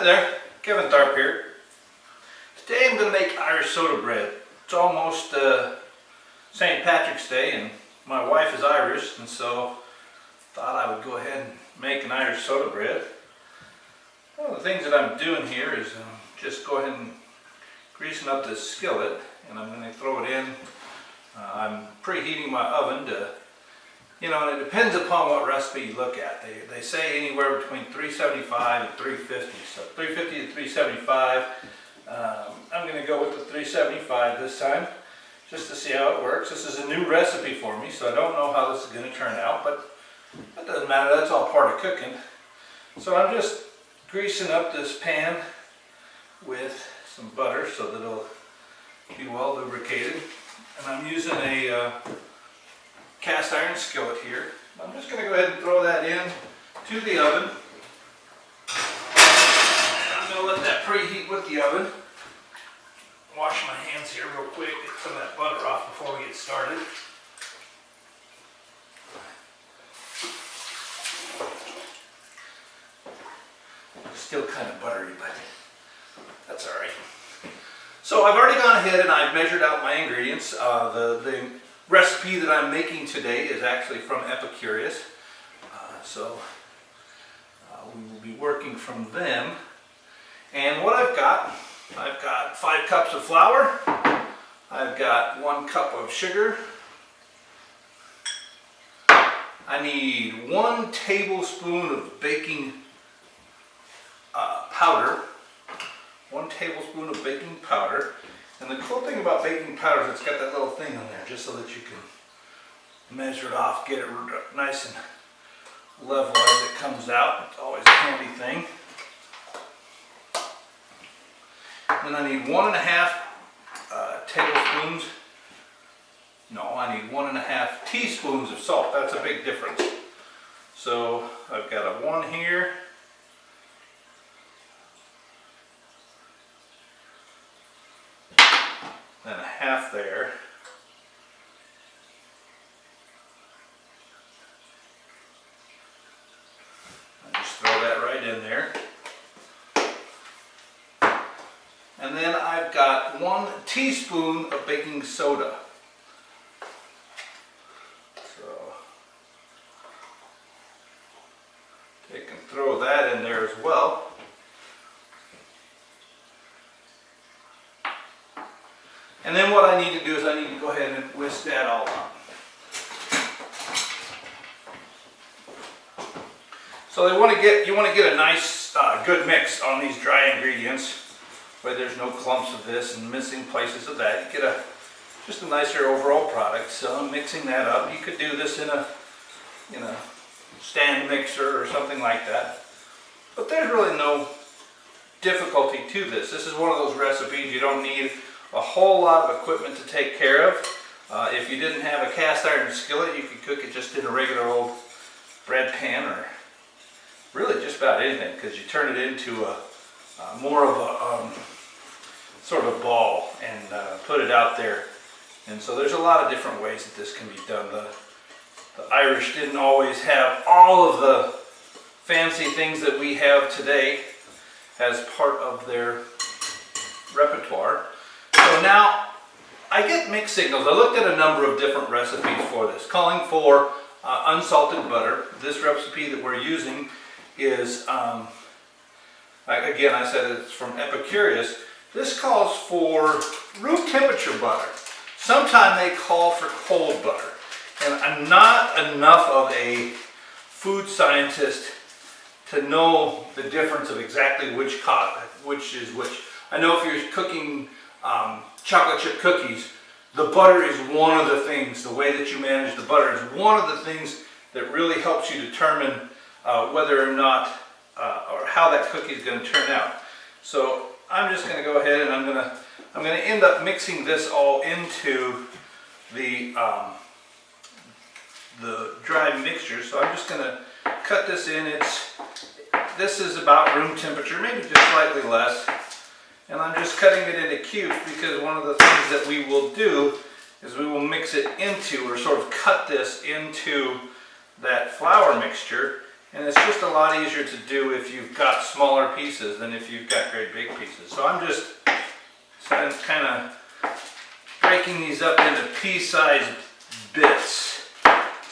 Hi there, Kevin Tharp here. Today I'm going to make Irish soda bread. It's almost St. Patrick's Day and my wife is Irish, and so thought I would go ahead and make an Irish soda bread. One of the things that I'm doing here is just go ahead and greasing up this skillet, and I'm going to throw it in. I'm preheating my oven to, and it depends upon what recipe you look at. They say anywhere between 375 and 350. So 350 to 375. I'm going to go with the 375 this time, just to see how it works. This is a new recipe for me, so I don't know how this is going to turn out, but that doesn't matter. That's all part of cooking. So I'm just greasing up this pan with some butter so that it'll be well lubricated. And I'm using a cast iron skillet here. I'm just going to go ahead and throw that in to the oven. I'm going to let that preheat with the oven. Wash my hands here real quick, get some of that butter off before we get started. Still kind of buttery, but that's all right. So I've already gone ahead and I've measured out my ingredients. The recipe that I'm making today is actually from Epicurious. So we will be working from them. And what I've got 5 cups of flour. I've got 1 cup of sugar. I need 1 tablespoon of baking powder. 1 tablespoon of baking powder. And the cool thing about baking powder is it's got that little thing on there just so that you can measure it off, get it nice and level as it comes out. It's always a handy thing. Then I need 1.5 tablespoons. No, I need 1.5 teaspoons of salt. That's a big difference. So I've got a 1 here. Then a 1/2 there. I just throw that right in there. And then I've got 1 teaspoon of baking soda. So take and throw that in there as well. And then what I need to do is I need to go ahead and whisk that all up. So you want to get a nice good mix on these dry ingredients, where there's no clumps of this and missing places of that. You get just a nicer overall product. So I'm mixing that up. You could do this in a stand mixer or something like that. But there's really no difficulty to this. This is one of those recipes you don't need a whole lot of equipment to take care of. If you didn't have a cast iron skillet, you could cook it just in a regular old bread pan, or really just about anything, because you turn it into more of a sort of ball and put it out there. And so there's a lot of different ways that this can be done. The Irish didn't always have all of the fancy things that we have today as part of their repertoire. So now I get mixed signals. I looked at a number of different recipes for this, calling for unsalted butter. This recipe that we're using is, again, I said it's from Epicurious. This calls for room temperature butter. Sometimes they call for cold butter. And I'm not enough of a food scientist to know the difference of exactly which is which. I know if you're cooking chocolate chip cookies, the butter is one of the things, the way that you manage the butter is one of the things that really helps you determine whether or not, or how that cookie is going to turn out. So I'm just going to go ahead and I'm going to end up mixing this all into the dry mixture. So I'm just going to cut this in. This is about room temperature, maybe just slightly less. And I'm just cutting it into cubes because one of the things that we will do is we will mix it into, or sort of cut this into that flour mixture, And it's just a lot easier to do if you've got smaller pieces than if you've got great big pieces. So I'm just kind of breaking these up into pea-sized bits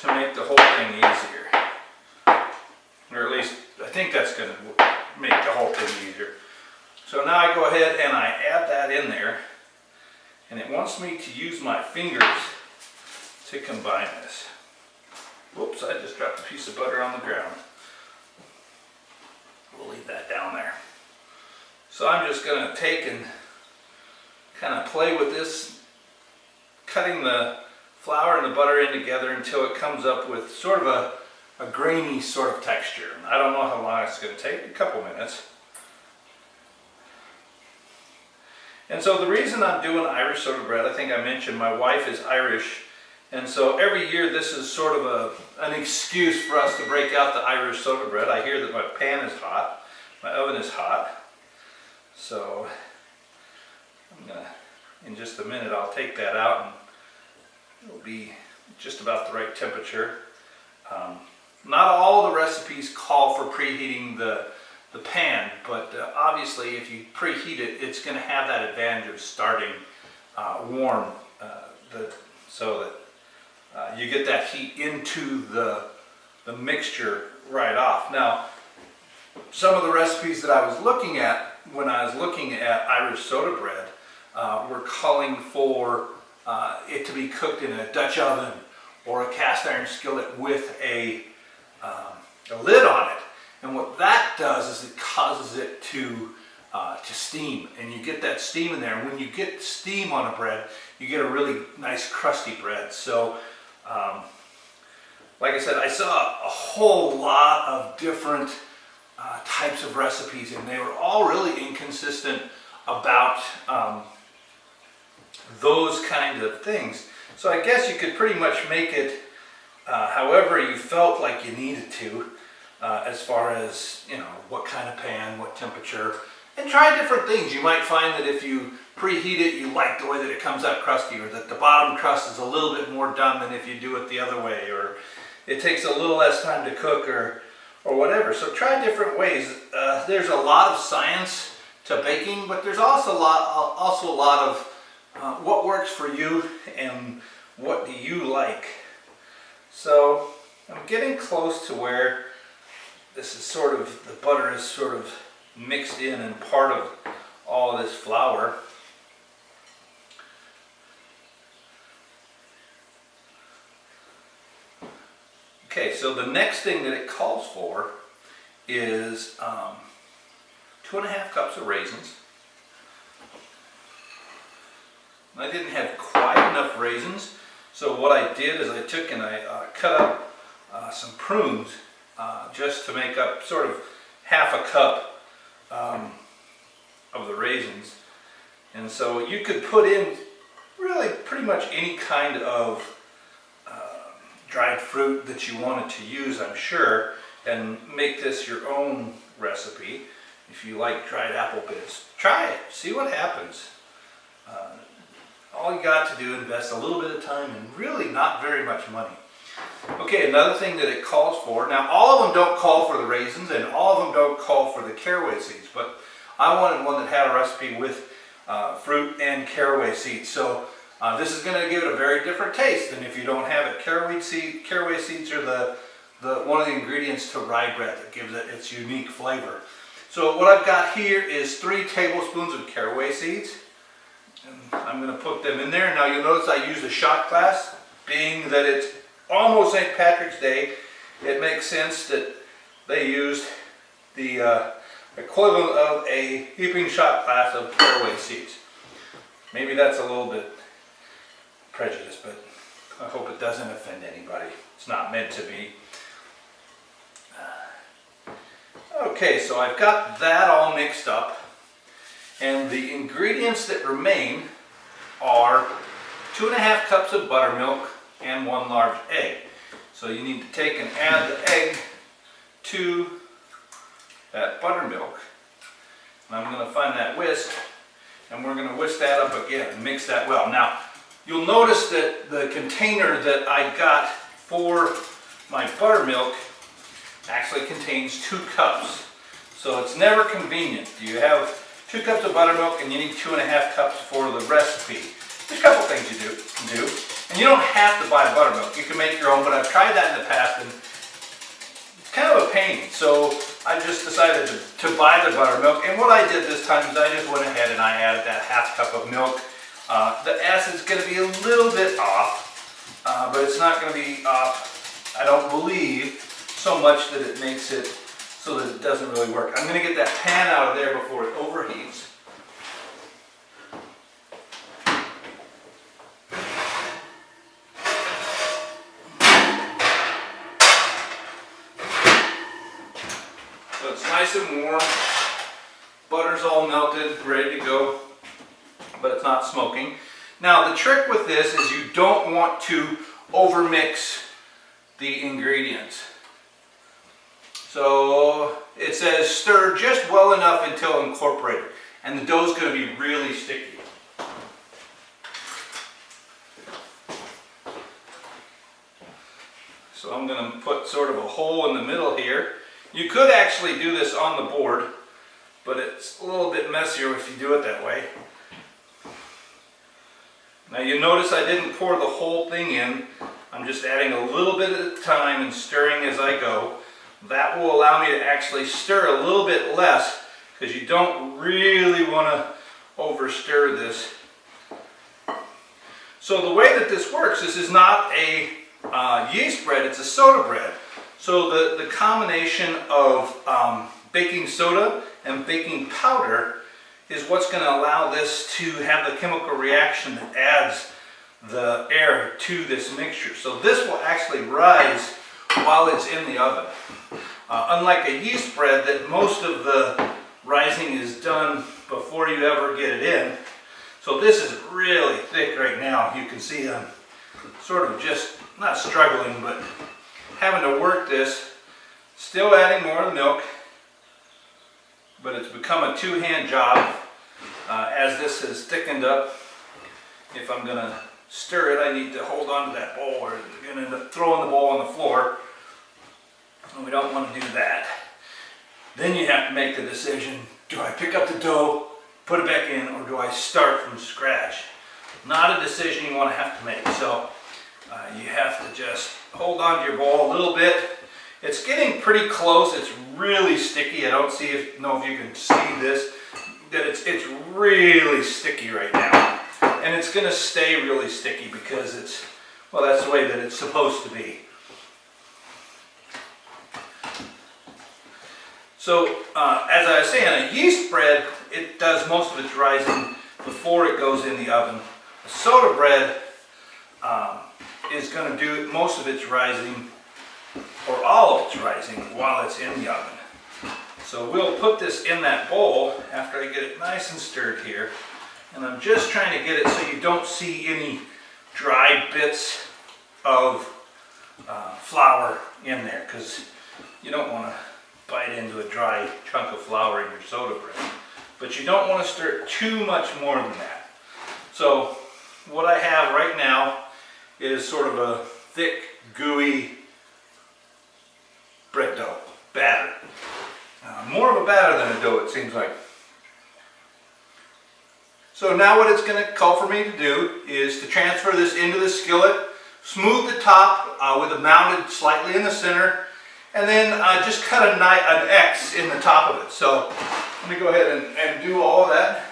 to make the whole thing easier. Or at least I think that's going to make the whole thing easier. So now I go ahead and I add that in there. And it wants me to use my fingers to combine this. Whoops, I just dropped a piece of butter on the ground. We'll leave that down there. So I'm just going to take and kind of play with this, cutting the flour and the butter in together until it comes up with sort of a grainy sort of texture. I don't know how long it's going to take, a couple minutes. And so the reason I'm doing Irish soda bread, I think I mentioned my wife is Irish, and so every year this is sort of an excuse for us to break out the Irish soda bread. I hear that my pan is hot, my oven is hot, so I'm gonna, in just a minute I'll take that out and it'll be just about the right temperature. Not all the recipes call for preheating the pan, but obviously if you preheat it, it's going to have that advantage of starting warm, so that you get that heat into the mixture right off. Now, some of the recipes that I was looking at when I was looking at Irish soda bread were calling for it to be cooked in a Dutch oven or a cast iron skillet with a lid on it. And what that does is it causes it to steam, and you get that steam in there. And when you get steam on a bread, you get a really nice crusty bread. So, like I said, I saw a whole lot of different types of recipes, and they were all really inconsistent about those kind of things. So I guess you could pretty much make it however you felt like you needed to. As far as, you know, what kind of pan, what temperature, and try different things. You might find that if you preheat it, you like the way that it comes out crusty, or that the bottom crust is a little bit more done than if you do it the other way, or it takes a little less time to cook, or whatever. So try different ways. There's a lot of science to baking, but there's also a lot of what works for you and what do you like. So I'm getting close to where this is sort of, the butter is sort of mixed in and part of all of this flour. Okay, so the next thing that it calls for is 2.5 cups of raisins. I didn't have quite enough raisins, so what I did is I took and I cut up some prunes just to make up sort of half a cup of the raisins. And so you could put in really pretty much any kind of dried fruit that you wanted to use, I'm sure, and make this your own recipe. If you like dried apple bits, try it, see what happens. All you got to do is invest a little bit of time and really not very much money. Okay, another thing that it calls for, now all of them don't call for the raisins and all of them don't call for the caraway seeds, but I wanted one that had a recipe with fruit and caraway seeds. So this is going to give it a very different taste than if you don't have it. Caraway seeds are one of the ingredients to rye bread that gives it its unique flavor. So what I've got here is 3 tablespoons of caraway seeds. And I'm going to put them in there. Now you'll notice I use a shot glass, being that it's almost St. Patrick's Day. It makes sense that they used the equivalent of a heaping shot glass of caraway seeds. Maybe that's a little bit prejudiced, but I hope it doesn't offend anybody. It's not meant to be. Okay, so I've got that all mixed up, and the ingredients that remain are 2.5 cups of buttermilk and 1 large egg. So you need to take and add the egg to that buttermilk. And I'm going to find that whisk, and we're going to whisk that up again and mix that well. Now, you'll notice that the container that I got for my buttermilk actually contains 2 cups. So it's never convenient. You have 2 cups of buttermilk and you need 2.5 cups for the recipe. There's a couple things you can do. And you don't have to buy buttermilk. You can make your own, but I've tried that in the past and it's kind of a pain. So I just decided to buy the buttermilk. And what I did this time is I just went ahead and I added that 1/2 cup of milk. The acid's going to be a little bit off, but it's not going to be off, I don't believe, so much that it makes it so that it doesn't really work. I'm going to get that pan out of there before it overheats. So it's nice and warm, butter's all melted, ready to go, but it's not smoking. Now the trick with this is you don't want to overmix the ingredients. So it says stir just well enough until incorporated, and the dough's going to be really sticky. So I'm going to put sort of a hole in the middle here. You could actually do this on the board, but it's a little bit messier if you do it that way. Now you notice I didn't pour the whole thing in. I'm just adding a little bit at a time and stirring as I go. That will allow me to actually stir a little bit less because you don't really want to overstir this. So the way that this works, this is not a yeast bread, it's a soda bread. So the combination of baking soda and baking powder is what's going to allow this to have the chemical reaction that adds the air to this mixture. So this will actually rise while it's in the oven. Unlike a yeast bread that most of the rising is done before you ever get it in. So this is really thick right now. You can see I'm sort of just, not struggling, but having to work this. Still adding more of the milk, but it's become a two-hand job as this has thickened up. If I'm going to stir it, I need to hold on to that bowl or I'm going to end up throwing the bowl on the floor. And we don't want to do that. Then you have to make the decision, do I pick up the dough, put it back in, or do I start from scratch? Not a decision you want to have to make. So you have to just hold on to your bowl a little bit. It's getting pretty close. It's really sticky. I don't know if you can see this, that it's really sticky right now. And it's going to stay really sticky because it's, well, that's the way that it's supposed to be. So, as I was saying, a yeast bread, it does most of its rising before it goes in the oven. A soda bread is going to do most of its rising, or all of its rising, while it's in the oven. So we'll put this in that bowl after I get it nice and stirred here. And I'm just trying to get it so you don't see any dry bits of flour in there, because you don't want to bite into a dry chunk of flour in your soda bread. But you don't want to stir it too much more than that. So what I have right now is sort of a thick, gooey bread dough, batter. More of a batter than a dough, it seems like. So now what it's going to call for me to do is to transfer this into the skillet, smooth the top with it mounted slightly in the center, and then just cut an X in the top of it. So let me go ahead and do all of that.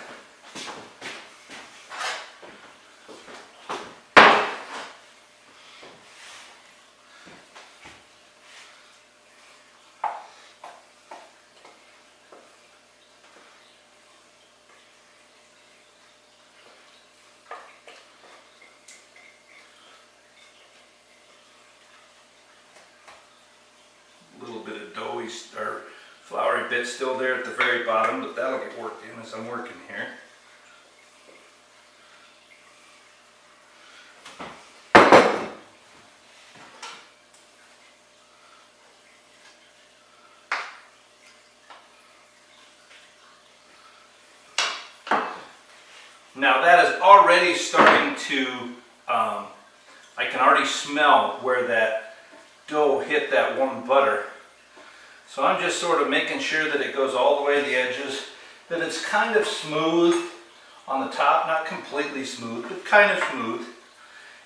Little bit of doughy or floury bit still there at the very bottom, but that'll get worked in as I'm working here. Now that is already starting to, I can already smell where that dough hit that warm butter. So I'm just sort of making sure that it goes all the way to the edges, that it's kind of smooth on the top, not completely smooth, but kind of smooth,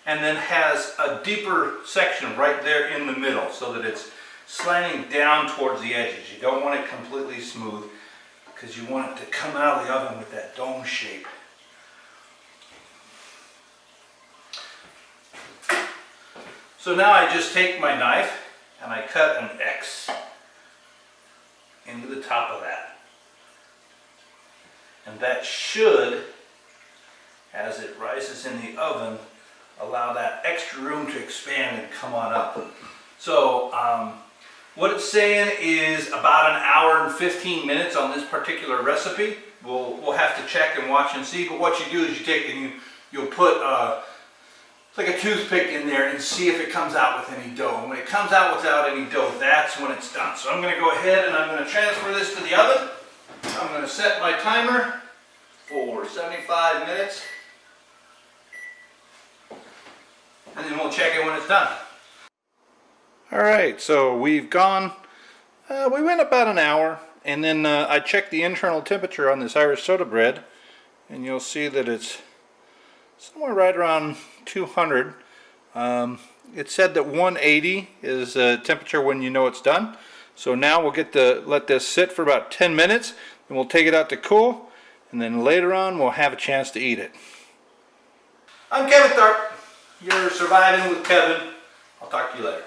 and then has a deeper section right there in the middle so that it's slanting down towards the edges. You don't want it completely smooth because you want it to come out of the oven with that dome shape. So now I just take my knife and I cut an X into the top of that. And that should, as it rises in the oven, allow that extra room to expand and come on up. So what it's saying is about an hour and 15 minutes on this particular recipe. We'll have to check and watch and see, but what you do is you take and you'll put it's like a toothpick in there and see if it comes out with any dough. And when it comes out without any dough, that's when it's done. So I'm going to go ahead and I'm going to transfer this to the oven. I'm going to set my timer for 75 minutes. And then we'll check it when it's done. Alright, so we've gone, we went about an hour, and then I checked the internal temperature on this Irish soda bread, and you'll see that it's somewhere right around 200. It said that 180 is temperature when you know it's done. So now we'll let this sit for about 10 minutes, and we'll take it out to cool, and then later on we'll have a chance to eat it. I'm Kevin Tharp. You're surviving with Kevin. I'll talk to you later.